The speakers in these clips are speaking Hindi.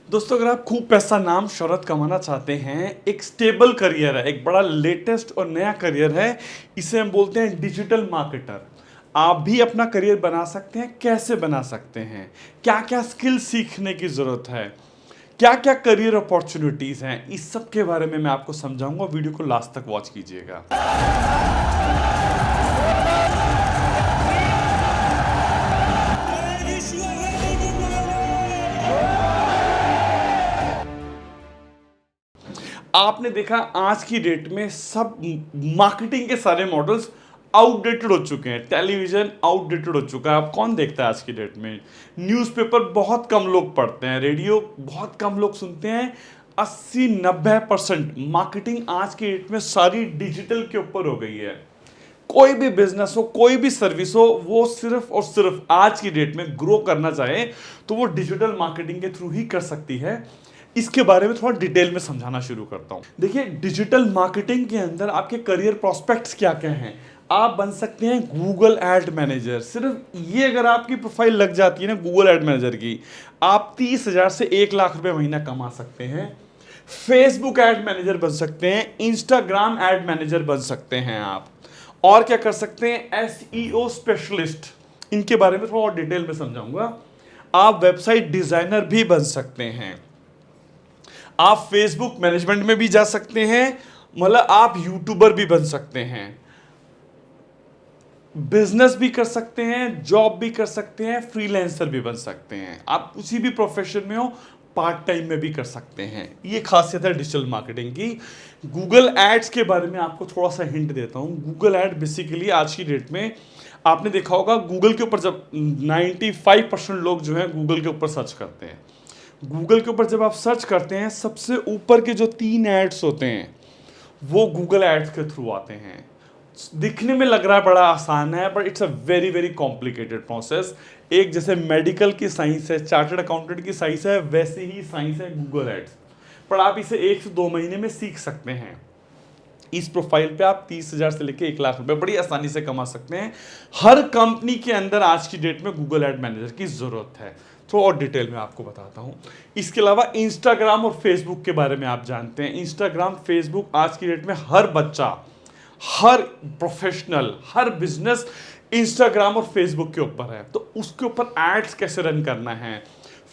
दोस्तों, अगर आप खूब पैसा नाम शोहरत कमाना चाहते हैं, एक स्टेबल करियर है, एक बड़ा लेटेस्ट और नया करियर है, इसे हम बोलते हैं डिजिटल मार्केटर। आप भी अपना करियर बना सकते हैं। कैसे बना सकते हैं? क्या क्या स्किल सीखने की ज़रूरत है? क्या क्या करियर अपॉर्चुनिटीज़ हैं? इस सब के बारे में मैं आपको समझाऊंगा। वीडियो को लास्ट तक वॉच कीजिएगा। आपने देखा आज की डेट में सब मार्केटिंग के सारे मॉडल्स आउटडेटेड हो चुके हैं। टेलीविजन आउटडेटेड हो चुका है। अब कौन देखता है आज की डेट में? न्यूज़पेपर बहुत कम लोग पढ़ते हैं, रेडियो बहुत कम लोग सुनते हैं। 80-90% मार्केटिंग आज की डेट में सारी डिजिटल के ऊपर हो गई है। कोई भी बिजनेस हो, कोई भी सर्विस हो, वो सिर्फ और सिर्फ आज की डेट में ग्रो करना चाहे तो वो डिजिटल मार्केटिंग के थ्रू ही कर सकती है। इसके बारे में थोड़ा डिटेल में समझाना शुरू करता हूं। देखिए, डिजिटल मार्केटिंग के अंदर आपके करियर प्रोस्पेक्ट्स क्या क्या हैं। आप बन सकते हैं गूगल एड मैनेजर। सिर्फ ये अगर आपकी प्रोफाइल लग जाती है ना गूगल एड मैनेजर की, आप 30,000 से 1 लाख रुपए महीना कमा सकते हैं। फेसबुक एड मैनेजर बन सकते हैं। इंस्टाग्राम एड मैनेजर बन सकते हैं आप। और क्या कर सकते हैं? SEO specialist. इनके बारे में थोड़ा और डिटेल में समझाऊंगा। आप वेबसाइट डिजाइनर भी बन सकते हैं। आप फेसबुक मैनेजमेंट में भी जा सकते हैं। मतलब आप यूट्यूबर भी बन सकते हैं, बिजनेस भी कर सकते हैं, जॉब भी कर सकते हैं, फ्रीलांसर भी बन सकते हैं। आप किसी भी प्रोफेशन में हो, पार्ट टाइम में भी कर सकते हैं। ये खासियत है डिजिटल मार्केटिंग की। गूगल एड्स के बारे में आपको थोड़ा सा हिंट देता हूं। गूगल एड बेसिकली आज की डेट में आपने देखा होगा, गूगल के ऊपर जब 95% लोग जो है गूगल के ऊपर सर्च करते हैं, गूगल के ऊपर जब आप सर्च करते हैं, सबसे ऊपर के जो 3 एड्स होते हैं वो गूगल एड्स के थ्रू आते हैं। दिखने में लग रहा है बड़ा आसान है, but it's a very very complicated process. एक जैसे मेडिकल की साइंस है, चार्टर्ड अकाउंटेंट की साइंस है, वैसे ही साइंस है गूगल एड्स। पर आप इसे 1 से 2 महीने में सीख सकते हैं। इस प्रोफाइल पे आप 30,000 से लेकर 1 लाख रुपए बड़ी आसानी से कमा सकते हैं। हर कंपनी के अंदर आज की डेट में गूगल एड मैनेजर की जरूरत है। थोड़ा और डिटेल में आपको बताता हूं। इसके अलावा इंस्टाग्राम और फेसबुक के बारे में आप जानते हैं। इंस्टाग्राम, फेसबुक आज की डेट में हर बच्चा, हर प्रोफेशनल, हर बिजनेस इंस्टाग्राम और फेसबुक के ऊपर है। तो उसके ऊपर एड्स कैसे रन करना है,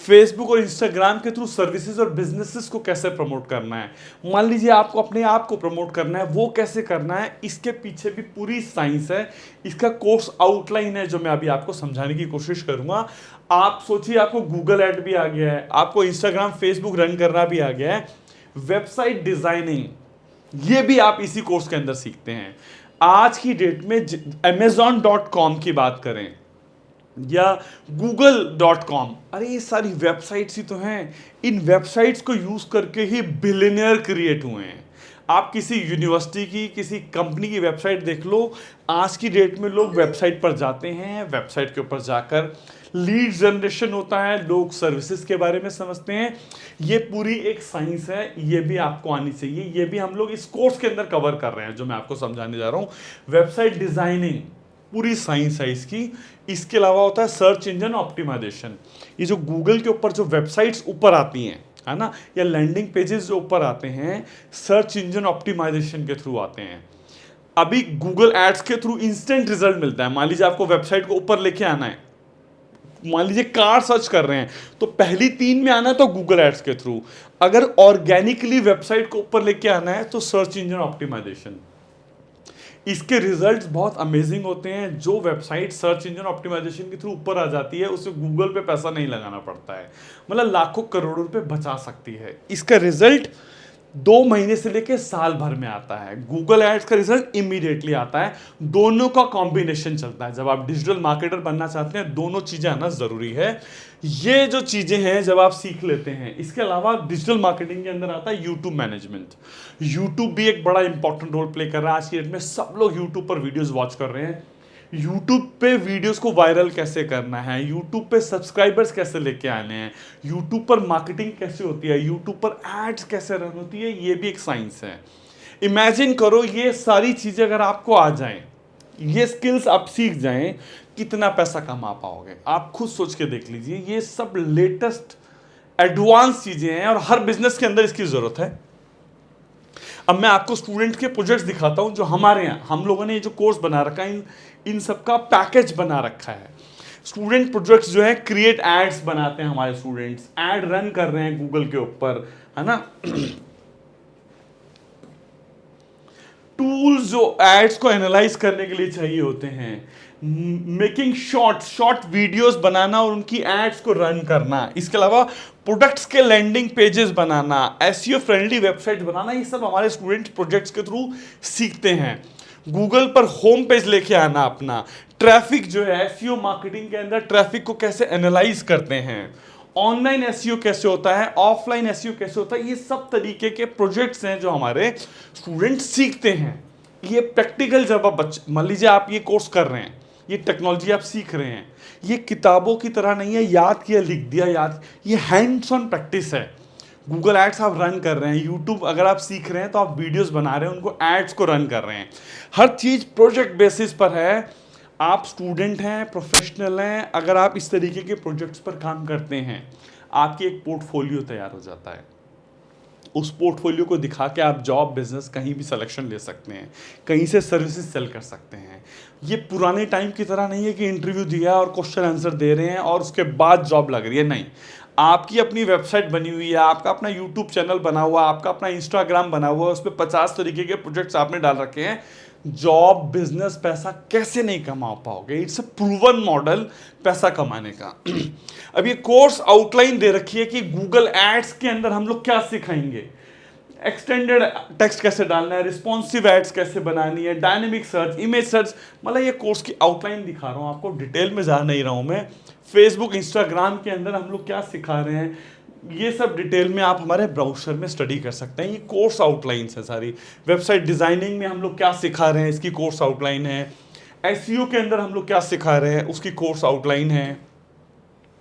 फेसबुक और इंस्टाग्राम के थ्रू सर्विसेज और बिजनेसेस को कैसे प्रमोट करना है, मान लीजिए आपको अपने आप को प्रमोट करना है, वो कैसे करना है, इसके पीछे भी पूरी साइंस है। इसका कोर्स आउटलाइन है जो मैं अभी आपको समझाने की कोशिश करूंगा। आप सोचिए, आपको गूगल एड भी आ गया है, आपको इंस्टाग्राम फेसबुक रन करना भी आ गया है, वेबसाइट डिजाइनिंग ये भी आप इसी कोर्स के अंदर सीखते हैं। आज की डेट में Amazon.com की बात करें या Google.com, अरे ये सारी वेबसाइट्स ही तो हैं। इन वेबसाइट्स को यूज करके ही बिलियनियर क्रिएट हुए हैं। आप किसी यूनिवर्सिटी की, किसी कंपनी की वेबसाइट देख लो। आज की डेट में लोग वेबसाइट पर जाते हैं, वेबसाइट के ऊपर जाकर लीड जनरेशन होता है, लोग सर्विसेज के बारे में समझते हैं। ये पूरी एक साइंस है, ये भी आपको आनी चाहिए। ये भी हम लोग इस कोर्स के अंदर कवर कर रहे हैं जो मैं आपको समझाने जा रहा हूँ। वेबसाइट डिजाइनिंग पूरी साइंस है इसकी। इसके अलावा होता है सर्च इंजन ऑप्टिमाइजेशन। ये जो गूगल के ऊपर जो वेबसाइट्स ऊपर आती हैं, है ना, या लैंडिंग पेजेस जो ऊपर आते हैं, सर्च इंजन ऑप्टिमाइजेशन के थ्रू आते हैं। अभी गूगल एड्स के थ्रू इंस्टेंट रिजल्ट मिलता है। मान लीजिए आपको वेबसाइट को ऊपर लेके आना है, मान लीजिए कार सर्च कर रहे हैं, तो पहली 3 में आना है तो गूगल एड्स के थ्रू। अगर ऑर्गेनिकली वेबसाइट को ऊपर लेके आना है तो सर्च इंजन ऑप्टिमाइजेशन। इसके रिजल्ट्स बहुत अमेजिंग होते हैं। जो वेबसाइट सर्च इंजन ऑप्टिमाइजेशन के थ्रू ऊपर आ जाती है उसे गूगल पे पैसा नहीं लगाना पड़ता है, मतलब लाखों करोड़ों रुपए बचा सकती है। इसका रिजल्ट 2 महीने से लेकर साल भर में आता है। गूगल एड्स का रिजल्ट इमीडिएटली आता है। दोनों का कॉम्बिनेशन चलता है। जब आप डिजिटल मार्केटर बनना चाहते हैं, दोनों चीजें आना जरूरी है। ये जो चीजें हैं जब आप सीख लेते हैं, इसके अलावा डिजिटल मार्केटिंग के अंदर आता है यूट्यूब मैनेजमेंट। यूट्यूब भी एक बड़ा इंपॉर्टेंट रोल प्ले कर रहा है। आज की डेट में सब लोग यूट्यूब पर वीडियोस वॉच कर रहे हैं। यूट्यूब पे वीडियोस को वायरल कैसे करना है, यूट्यूब पे सब्सक्राइबर्स कैसे लेके आने हैं, यूट्यूब पर मार्केटिंग कैसे होती है, यूट्यूब पर एड्स कैसे रन होती है, ये भी एक साइंस है। इमेजिन करो ये सारी चीजें अगर आपको आ जाएं, ये स्किल्स आप सीख जाएं, कितना पैसा कमा पाओगे आप खुद सोच के देख लीजिए। ये सब लेटेस्ट एडवांस चीजें हैं और हर बिजनेस के अंदर इसकी जरूरत है। अब मैं आपको स्टूडेंट के प्रोजेक्ट्स दिखाता हूं जो हमारे यहाँ हम लोगों ने ये जो कोर्स बना रखा है इन सब का पैकेज बना रखा है। स्टूडेंट प्रोजेक्ट्स जो है क्रिएट एड्स बनाते हैं, हमारे स्टूडेंट्स एड रन कर रहे हैं गूगल के ऊपर, है ना। टूल्स जो एड्स को एनालाइज करने के लिए चाहिए होते हैं, मेकिंग शॉर्ट वीडियोस बनाना और उनकी एड्स को रन करना, इसके अलावा प्रोडक्ट्स के लैंडिंग पेजेस बनाना, एसईओ फ्रेंडली वेबसाइट बनाना, ये सब हमारे स्टूडेंट प्रोजेक्ट्स के थ्रू सीखते हैं। गूगल पर होम पेज लेके आना अपना, ट्रैफिक जो है एसईओ मार्केटिंग के अंदर ट्रैफिक को कैसे एनालाइज करते हैं, ऑनलाइन एसईओ कैसे होता है, ऑफलाइन एसईओ कैसे होता है, ये सब तरीके के प्रोजेक्ट्स हैं जो हमारे स्टूडेंट सीखते हैं। ये प्रैक्टिकल जब आप मान लीजिए आप ये कोर्स कर रहे हैं, ये टेक्नोलॉजी आप सीख रहे हैं, ये किताबों की तरह नहीं है याद किया लिख दिया याद, ये हैंड्स ऑन प्रैक्टिस है। गूगल एड्स आप रन कर रहे हैं, यूट्यूब अगर आप सीख रहे हैं तो आप वीडियोस बना रहे हैं, उनको एड्स को रन कर रहे हैं, हर चीज़ प्रोजेक्ट बेसिस पर है। आप स्टूडेंट हैं, प्रोफेशनल हैं, अगर आप इस तरीके के प्रोजेक्ट्स पर काम करते हैं आपकी एक पोर्टफोलियो तैयार हो जाता है। उस पोर्टफोलियो को दिखा के आप जॉब बिजनेस कहीं भी सिलेक्शन ले सकते हैं, कहीं से सर्विसेज सेल कर सकते हैं। ये पुराने टाइम की तरह नहीं है कि इंटरव्यू दिया और क्वेश्चन आंसर दे रहे हैं और उसके बाद जॉब लग रही है, नहीं। आपकी अपनी वेबसाइट बनी हुई है, आपका अपना यूट्यूब चैनल बना हुआ, आपका अपना इंस्टाग्राम बना हुआ है, उस पर 50 तरीके के प्रोजेक्ट्स आपने डाल रखे हैं। जॉब बिजनेस पैसा कैसे नहीं कमा पाओगे, इट्स अ प्रूवन मॉडल पैसा कमाने का। अब ये कोर्स आउटलाइन दे रखी है कि गूगल एड्स के अंदर हम लोग क्या सिखाएंगे, एक्सटेंडेड टेक्स्ट कैसे डालना है, रिस्पॉन्सिव एड्स कैसे बनानी है, डायनेमिक सर्च, इमेज सर्च, मतलब ये कोर्स की आउटलाइन दिखा रहा हूँ आपको, डिटेल में जा नहीं रहा हूँ मैं। फेसबुक इंस्टाग्राम के अंदर हम लोग क्या सिखा रहे हैं, ये सब डिटेल में आप हमारे ब्राउज़र में स्टडी कर सकते हैं। ये कोर्स आउटलाइंस है सारी। वेबसाइट डिज़ाइनिंग में हम लोग क्या सिखा रहे हैं, इसकी कोर्स आउटलाइन है। एसईओ के अंदर हम लोग क्या सिखा रहे हैं, उसकी कोर्स आउटलाइन है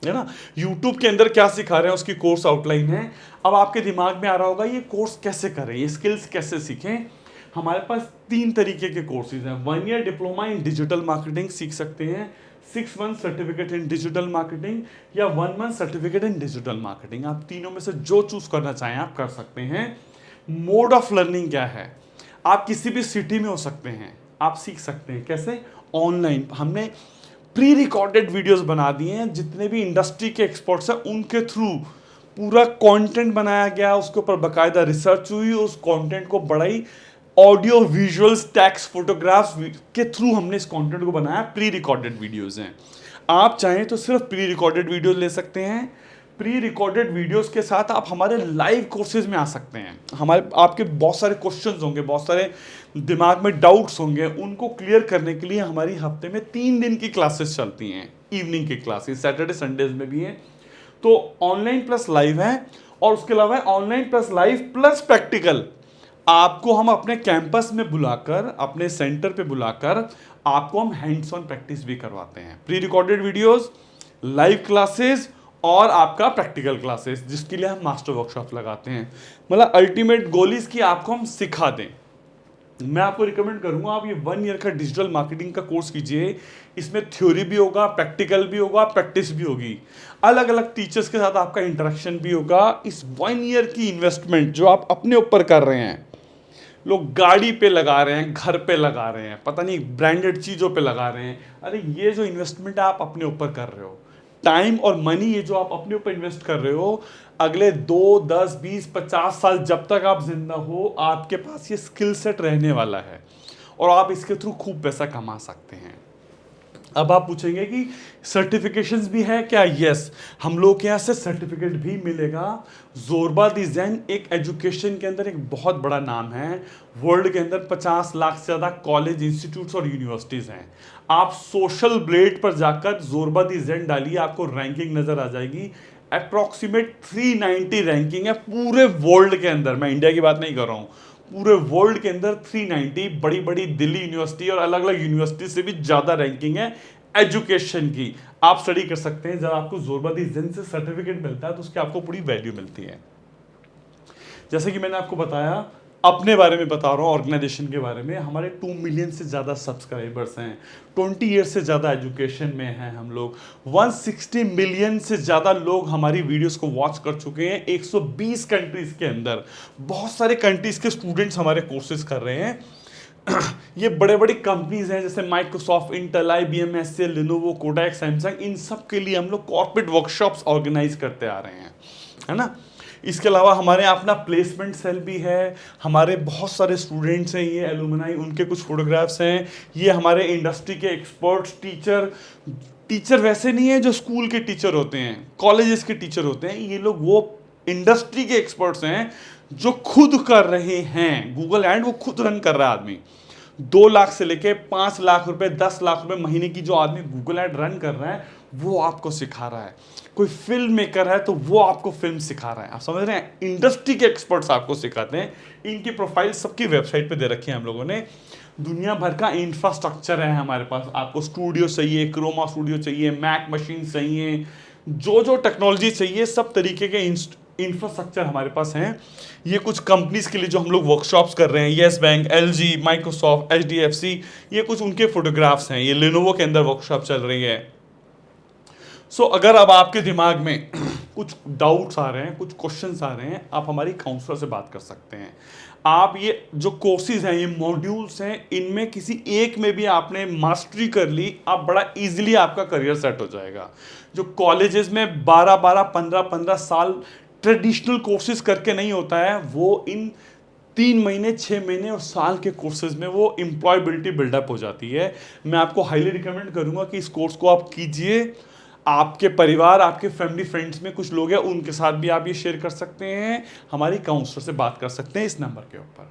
ना। यूट्यूब के अंदर क्या सिखा रहे हैं, उसकी कोर्स आउटलाइन है। अब आपके दिमाग में आ रहा होगा ये कोर्स कैसे करें, ये स्किल्स कैसे सीखें। हमारे पास 3 तरीके के कोर्सेज हैं। 1 year diploma in digital marketing सीख सकते हैं, 6 month certificate in digital marketing या 1 month certificate in digital marketing. आप तीनों में से जो चूज करना चाहें आप कर सकते हैं। मोड ऑफ लर्निंग क्या है, आप किसी भी सिटी में हो सकते हैं, आप सीख सकते हैं कैसे, ऑनलाइन। हमने प्री रिकॉर्डेड वीडियोस बना दिए हैं, जितने भी इंडस्ट्री के एक्सपर्ट्स हैं उनके थ्रू पूरा कंटेंट बनाया गया, उसके ऊपर बाकायदा रिसर्च हुई, उस कंटेंट को बढ़ाई, ऑडियो विजुअल्स टेक्स्ट फोटोग्राफ्स के थ्रू हमने इस कंटेंट को बनाया। प्री रिकॉर्डेड वीडियोस हैं, आप चाहें तो सिर्फ प्री रिकॉर्डेड वीडियोस ले सकते हैं। प्री रिकॉर्डेड वीडियोस के साथ आप हमारे लाइव कोर्सेज में आ सकते हैं। हमारे आपके बहुत सारे क्वेश्चंस होंगे, बहुत सारे दिमाग में डाउट्स होंगे, उनको क्लियर करने के लिए हमारी हफ्ते में 3 दिन की क्लासेस चलती हैं, इवनिंग की क्लासेस, सैटरडे संडेज में भी हैं। तो ऑनलाइन प्लस लाइव है, और उसके अलावा online plus live plus practical आपको हम अपने कैंपस में बुलाकर, अपने सेंटर पे बुलाकर आपको हम हैंड्स ऑन प्रैक्टिस भी करवाते हैं। Pre recorded videos, live classes और आपका प्रैक्टिकल क्लासेस, जिसके लिए हम मास्टर वर्कशॉप लगाते हैं। मतलब अल्टीमेट गोल इज कि आपको हम सिखा दें। मैं आपको रिकमेंड करूंगा आप ये 1 ईयर का डिजिटल मार्केटिंग का कोर्स कीजिए। इसमें थ्योरी भी होगा, प्रैक्टिकल भी होगा, प्रैक्टिस भी होगी, अलग अलग टीचर्स के साथ आपका इंटरेक्शन भी होगा। इस 1 ईयर की इन्वेस्टमेंट जो आप अपने ऊपर कर रहे हैं, लोग गाड़ी पे लगा रहे हैं, घर पे लगा रहे हैं, पता नहीं ब्रांडेड चीज़ों पे लगा रहे हैं, अरे ये जो इन्वेस्टमेंट आप अपने ऊपर कर रहे हो, टाइम और मनी, ये जो आप अपने ऊपर इन्वेस्ट कर रहे हो, अगले 2, 10, 20, 50 साल जब तक आप जिंदा हो आपके पास ये स्किल सेट रहने वाला है और आप इसके थ्रू खूब पैसा कमा सकते हैं। अब आप पूछेंगे कि सर्टिफिकेशंस भी है क्या? यस, हम लोग के यहाँ से सर्टिफिकेट भी मिलेगा। जोरबा दी ज़ैन एक एजुकेशन के अंदर एक बहुत बड़ा नाम है। वर्ल्ड के अंदर 50 लाख से ज़्यादा कॉलेज, इंस्टीट्यूट्स और यूनिवर्सिटीज़ हैं। आप सोशल ब्लेड पर जाकर जोरबा दी ज़ैन डालिए, आपको रैंकिंग नज़र आ जाएगी। अप्रॉक्सीमेट 390 रैंकिंग है पूरे वर्ल्ड के अंदर, मैं इंडिया की बात नहीं कर रहा हूँ, पूरे वर्ल्ड के अंदर 390। बड़ी बड़ी दिल्ली यूनिवर्सिटी और अलग अलग यूनिवर्सिटी से भी ज़्यादा रैंकिंग है एजुकेशन की। आप स्टडी कर सकते हैं। जब आपको जोरबा दी ज़ैन से सर्टिफिकेट मिलता है तो उसकी आपको पूरी वैल्यू मिलती है। जैसे कि मैंने आपको बताया अपने बारे में बता रहा हूँ, ऑर्गेनाइजेशन के बारे में, हमारे 2 मिलियन से ज़्यादा सब्सक्राइबर्स हैं, 20 ईयर्स से ज़्यादा एजुकेशन में हैं हम लोग, 160 मिलियन से ज़्यादा लोग हमारी वीडियोस को वॉच कर चुके हैं 120 कंट्रीज़ के अंदर। बहुत सारे कंट्रीज़ के स्टूडेंट्स हमारे कोर्सेज कर रहे हैं। ये बड़े बड़ी कंपनीज हैं जैसे Microsoft, Intel, IBM, SL, Lenovo, Kodak, Samsung, इन सब के लिए हम लोग कॉर्पोरेट वर्कशॉप्स ऑर्गेनाइज करते आ रहे हैं, है ना। इसके अलावा हमारे यहाँ अपना प्लेसमेंट सेल भी है, हमारे बहुत सारे स्टूडेंट्स हैं, ये एलुमनाई, उनके कुछ फोटोग्राफ्स हैं, ये हमारे इंडस्ट्री के एक्सपर्ट्स, टीचर वैसे नहीं है जो स्कूल के टीचर होते हैं, कॉलेजेस के टीचर होते हैं, ये लोग वो इंडस्ट्री के एक्सपर्ट्स हैं जो खुद कर रहे हैं गूगल एड, वो खुद रन कर रहा है आदमी। 2 लाख से लेके 5 लाख रुपए, 10 लाख रुपए महीने की जो आदमी गूगल एड रन कर रहा है वो आपको सिखा रहा है। कोई फिल्म मेकर है तो वो आपको फिल्म सिखा रहा है। आप समझ रहे हैं, इंडस्ट्री के एक्सपर्ट्स आपको सिखाते हैं। इनकी प्रोफाइल सबकी वेबसाइट पे दे रखी है हम लोगों ने। दुनिया भर का इंफ्रास्ट्रक्चर है हमारे पास। आपको स्टूडियो चाहिए, क्रोमा स्टूडियो चाहिए, मैक मशीन चाहिए, जो टेक्नोलॉजी चाहिए सब तरीके के इंफ्रास्ट्रक्चर हमारे पास हैं। ये कुछ कंपनीज के लिए जो हम लोग वर्कशॉप्स कर रहे हैं, yes bank, LG, Microsoft, HDFC, ये कुछ उनके फोटोग्राफ्स हैं। ये लेनोवो के अंदर वर्कशॉप चल रही है। सो अगर अब आपके दिमाग में कुछ डाउट्स आ रहे हैं, कुछ क्वेश्चंस आ रहे हैं, आप हमारी काउंसलर से बात कर सकते हैं। आप ये जो कोर्सेज हैं, ये मॉड्यूल्स हैं, इनमें किसी एक में भी आपने मास्टरी कर ली, आप बड़ा इजीली आपका करियर सेट हो जाएगा। जो कॉलेजेस में 12-12, 15-15 साल ट्रेडिशनल कोर्सेज करके नहीं होता है, वो इन 3 महीने, 6 महीने और साल के कोर्सेज में वो एम्प्लॉयबिलिटी बिल्डअप हो जाती है। मैं आपको हाईली रिकमेंड करूंगा कि इस कोर्स को आप कीजिए। आपके परिवार, आपके फैमिली फ्रेंड्स में कुछ लोग हैं, उनके साथ भी आप ये शेयर कर सकते हैं। हमारी काउंसलर से बात कर सकते हैं इस नंबर के ऊपर।